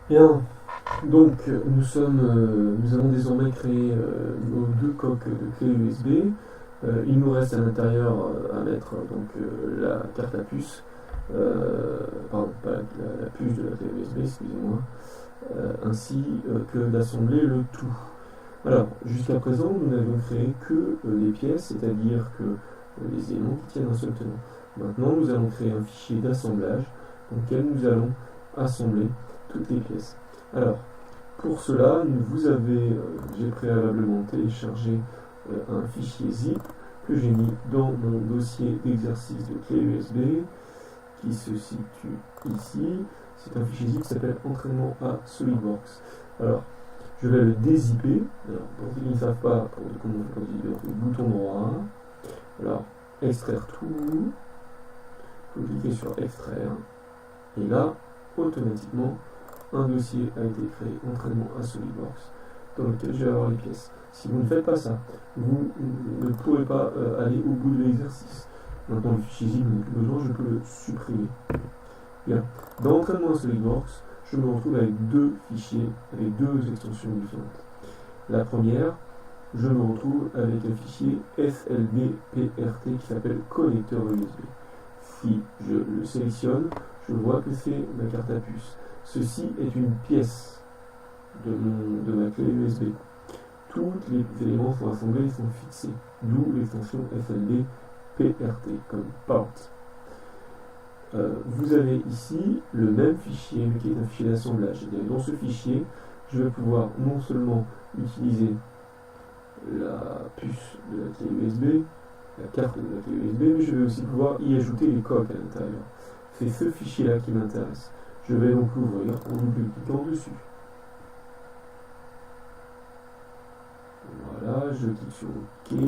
Bien, donc nous avons désormais créé nos deux coques de clé USB. Il nous reste à l'intérieur à mettre la carte à puce, pardon, pas la puce de la clé USB, excusez-moi, ainsi que d'assembler le tout. Alors, jusqu'à présent, nous n'avions créé que les pièces, c'est-à-dire que les éléments qui tiennent un seul tenant. Maintenant, nous allons créer un fichier d'assemblage dans lequel nous allons assembler toutes les pièces. Alors, pour cela, j'ai préalablement téléchargé un fichier zip que j'ai mis dans mon dossier d'exercice de clé USB qui se situe ici. C'est un fichier zip qui s'appelle entraînement à SolidWorks. Alors, je vais le dézipper. Alors, pour ceux qui ne savent pas comment on fait le bouton droit. Alors, extraire tout. Vous cliquez sur extraire. Et là, automatiquement, un dossier a été créé, entraînement à SolidWorks, dans lequel je vais avoir les pièces. Si vous ne faites pas ça, vous ne pourrez pas aller au bout de l'exercice. Maintenant, le fichier zip, je n'ai plus besoin, je peux le supprimer. Bien. Dans entraînement à SolidWorks, je me retrouve avec deux fichiers, avec deux extensions différentes. La première, je me retrouve avec un fichier SLDPRT qui s'appelle connecteur USB. Si je le sélectionne, je vois que c'est ma carte à puce. Ceci est une pièce de ma clé USB. Tous les éléments sont assemblés et sont fixés, d'où l'extension SLDPRT comme port. Vous avez ici le même fichier, mais qui est un fichier d'assemblage. Dans ce fichier, je vais pouvoir non seulement utiliser la puce de la clé USB, la carte de la clé USB, mais je vais aussi pouvoir y ajouter les coques à l'intérieur. C'est ce fichier-là qui m'intéresse. Je vais donc l'ouvrir en double-cliquant dessus. Voilà, je clique sur OK.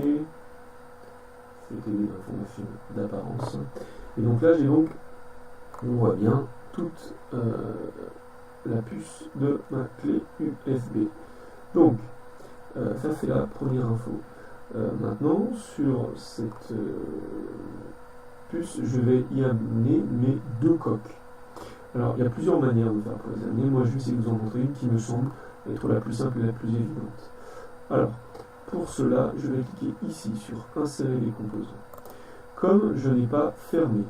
C'était des informations d'apparence. Et donc là, on voit bien toute la puce de ma clé USB. Donc, ça c'est la première info. Maintenant, sur cette puce, je vais y amener mes deux coques. Alors, il y a plusieurs manières de faire pour les amener. Moi, je vais essayer de vous en montrer une qui me semble être la plus simple et la plus évidente. Alors, pour cela, je vais cliquer ici sur Insérer les composants. Comme je n'ai pas fermé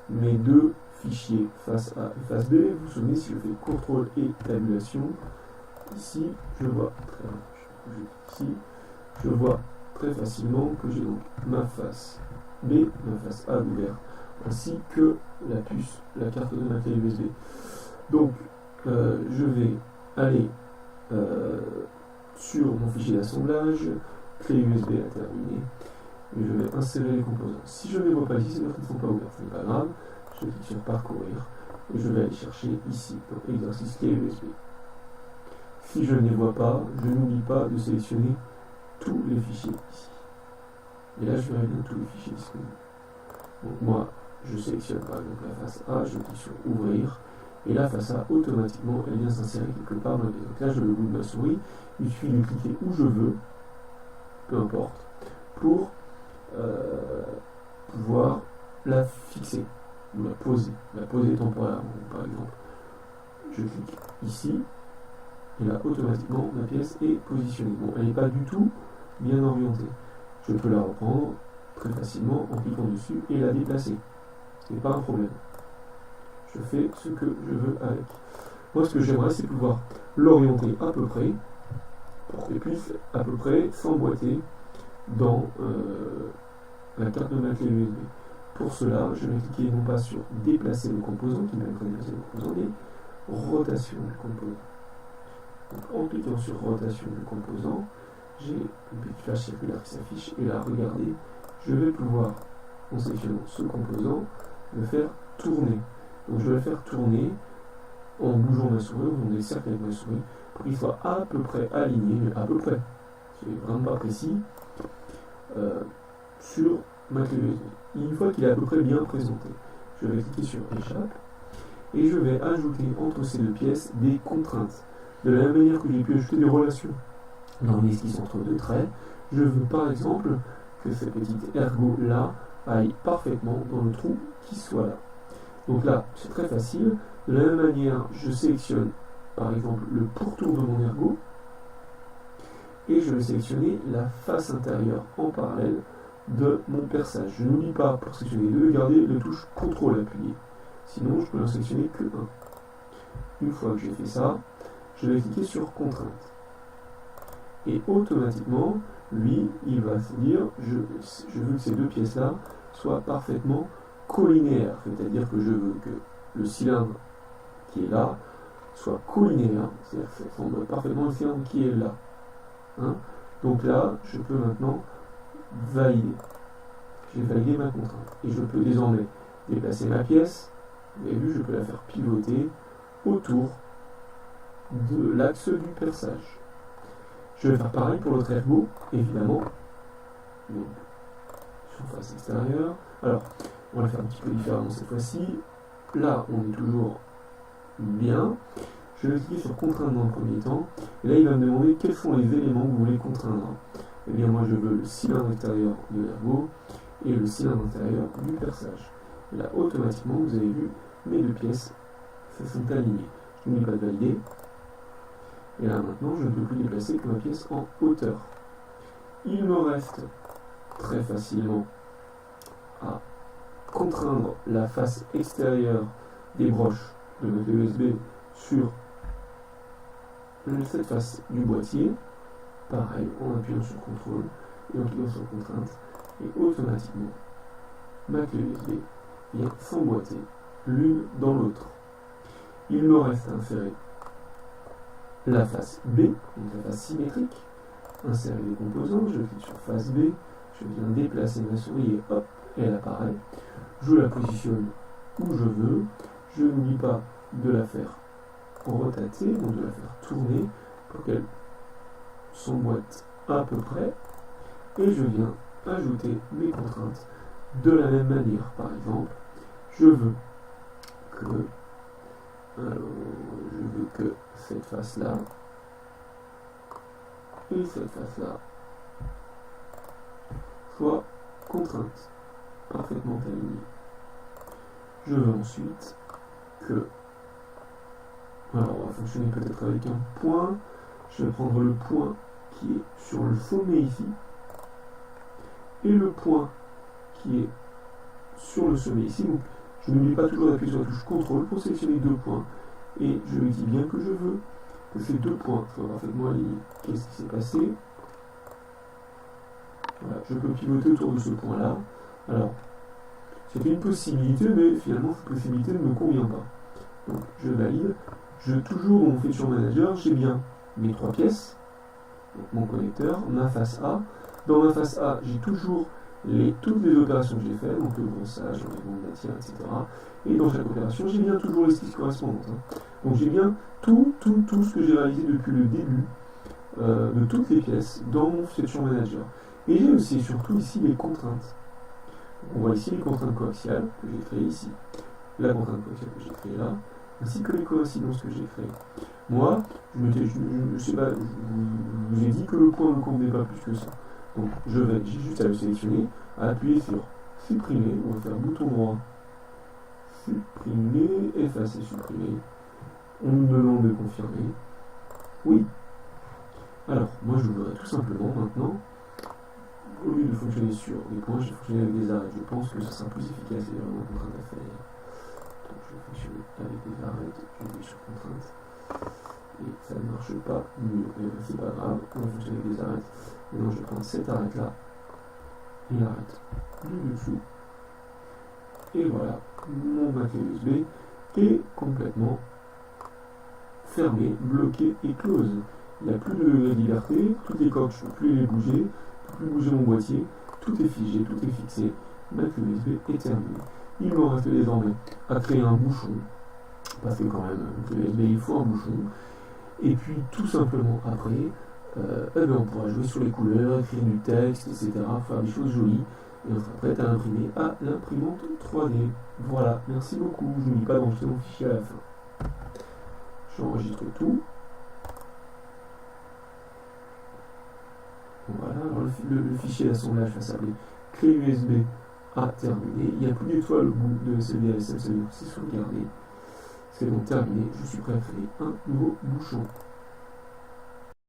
mes deux fichiers face A et face B, vous vous souvenez, si je fais CTRL et tabulation, ici, je vois très facilement que j'ai donc ma face B, ma face A ouverte, ainsi que la puce, la carte de ma clé USB. Donc, je vais aller sur mon fichier d'assemblage, clé USB à terminer, et je vais insérer les composants. Si je ne les vois pas ici, c'est-à-dire qu'ils ne sont pas ouverts, ce n'est pas grave, je clique sur parcourir, et je vais aller chercher ici, dans exercice clé USB. Si je ne les vois pas, je n'oublie pas de sélectionner tous les fichiers ici. Et là, je verrai bien tous les fichiers disponibles. Donc moi, je sélectionne par exemple la face A, je clique sur ouvrir, et la face A, automatiquement, elle vient s'insérer quelque part dans la pièce. Donc là, je le bout de ma souris, il suffit de cliquer où je veux, peu importe, pour pouvoir la fixer, ou la poser temporairement, par exemple. Je clique ici, et là, automatiquement, ma pièce est positionnée. Bon, elle n'est pas du tout bien orientée. Je peux la reprendre très facilement en cliquant dessus et la déplacer. Ce n'est pas un problème. Je fais ce que je veux avec. Moi, ce que j'aimerais, c'est pouvoir l'orienter à peu près, pour qu'elle puisse à peu près s'emboîter dans la carte de ma clé USB. Pour cela, je vais cliquer non pas sur déplacer le composant, qui m'aide à déplacer le composant, mais rotation du composant. Donc, en cliquant sur rotation du composant, j'ai une petite flèche circulaire qui s'affiche, et là, regardez, je vais pouvoir, en sélectionnant ce composant, le faire tourner. Donc je vais le faire tourner en bougeant ma souris, en faisant des cercles avec ma souris, pour qu'il soit à peu près aligné, mais à peu près, c'est vraiment pas précis, sur ma clé USB. Une fois qu'il est à peu près bien présenté, je vais cliquer sur échappe, et je vais ajouter entre ces deux pièces des contraintes. De la même manière que j'ai pu ajouter des relations dans l'esquisse entre deux traits, je veux par exemple que cette petite ergo là aille parfaitement dans le trou qui soit là. Donc là, c'est très facile. De la même manière, je sélectionne par exemple le pourtour de mon ergot, et je vais sélectionner la face intérieure en parallèle de mon perçage. Je n'oublie pas, pour sélectionner les deux, de garder la touche CTRL appuyée. Sinon, je peux n'en sélectionner que un. Une fois que j'ai fait ça, je vais cliquer sur Contrainte. Et automatiquement, lui, il va se dire, je veux que ces deux pièces-là soient parfaitement collinéaires. C'est-à-dire que je veux que le cylindre qui est là soit collinéaire. C'est-à-dire que ça ressemble parfaitement au cylindre qui est là. Hein. Donc là, je peux maintenant valider. J'ai validé ma contrainte. Et je peux désormais déplacer ma pièce. Vous avez vu, je peux la faire pivoter autour de l'axe du perçage. Je vais faire pareil pour l'autre ergot, évidemment. Donc, surface extérieure. Alors, on va faire un petit peu différemment cette fois-ci. Là, on est toujours bien. Je vais cliquer sur contraindre dans le premier temps. Et là, il va me demander quels sont les éléments que vous voulez contraindre. Eh bien, moi, je veux le cylindre extérieur de l'ergot et le cylindre intérieur du perçage. Et là, automatiquement, vous avez vu, mes deux pièces se sont alignées. Je n'oublie pas de valider. Et là, maintenant, je ne peux plus déplacer que ma pièce en hauteur. Il me reste très facilement à contraindre la face extérieure des broches de ma clé USB sur cette face du boîtier. Pareil, en appuyant sur CTRL et en cliquant sur contrainte. Et automatiquement, ma clé USB vient s'emboîter l'une dans l'autre. Il me reste à insérer la face B, donc la face symétrique, insérer les composants, je clique sur face B, je viens déplacer ma souris et hop, elle apparaît. Je la positionne où je veux, je n'oublie pas de la faire rotater, donc de la faire tourner pour qu'elle s'emboîte à peu près, et je viens ajouter mes contraintes de la même manière. Par exemple, je veux que cette face-là et cette face-là soient contraintes, parfaitement alignées. Je veux ensuite que... Alors, on va fonctionner peut-être avec un point. Je vais prendre le point qui est sur le sommet ici et le point qui est sur le sommet ici. Donc, je n'oublie pas toujours d'appuyer sur la touche CTRL pour sélectionner deux points. Et je lui dis bien que je veux que ces deux points soient parfaitement alignés. Qu'est-ce qui s'est passé? Voilà, je peux pivoter autour de ce point-là. Alors, c'était une possibilité, mais finalement, cette possibilité ne me convient pas. Donc, je valide. Toujours dans mon Feature Manager, j'ai bien mes trois pièces, donc mon connecteur, ma face A. Dans ma face A, j'ai toujours toutes les opérations que j'ai faites, donc le brossage, l'enlèvement de matière, etc. Et dans chaque opération, j'ai bien toujours l'esquisse correspondante. Donc j'ai bien tout ce que j'ai réalisé depuis le début de toutes les pièces dans mon Feature Manager. Et j'ai aussi et surtout ici les contraintes. Donc, on voit ici les contraintes coaxiales que j'ai créées ici, la contrainte coaxiale que j'ai créée là, ainsi que les coïncidences que j'ai créées. Moi, je sais pas, je vous ai dit que le point ne me convenait pas plus que ça. Donc j'ai juste à le sélectionner, à appuyer sur supprimer, on va faire bouton droit, supprimer, effacer, supprimer. On nous demande de confirmer. Oui. Alors, moi je voudrais tout simplement maintenant, au lieu de fonctionner sur des points, je vais fonctionner avec des arêtes. Je pense que ce sera plus efficace et vraiment contrainte à faire. Donc je vais fonctionner avec des arêtes, je vais sur contrainte. Et ça ne marche pas mieux. C'est pas grave, on va fonctionner avec des arêtes. Maintenant je vais prendre cette arête là et l'arête du dessous. Et voilà, mon bac USB est complètement fermé, bloqué et close. Il n'y a plus de degré de liberté, toutes les coques, je ne peux plus les bouger, je ne peux plus bouger mon boîtier, tout est figé, tout est fixé, ma clé USB est terminée. Il me reste désormais à créer un bouchon, parce que quand même, une clé USB, il faut un bouchon. Et puis tout simplement après, on pourra jouer sur les couleurs, écrire du texte, etc., faire des choses jolies, et on sera prêt à l'imprimer à l'imprimante 3D. Voilà, merci beaucoup, je n'oublie pas d'enregistrer mon fichier à la fin. J'enregistre tout. Voilà, alors le fichier d'assemblage va s'appeler clé USB à terminer. Il n'y a plus d'étoile au bout de CVLSM, ça veut dire que c'est sauvegardé. C'est donc terminé, je suis prêt à créer un nouveau bouchon.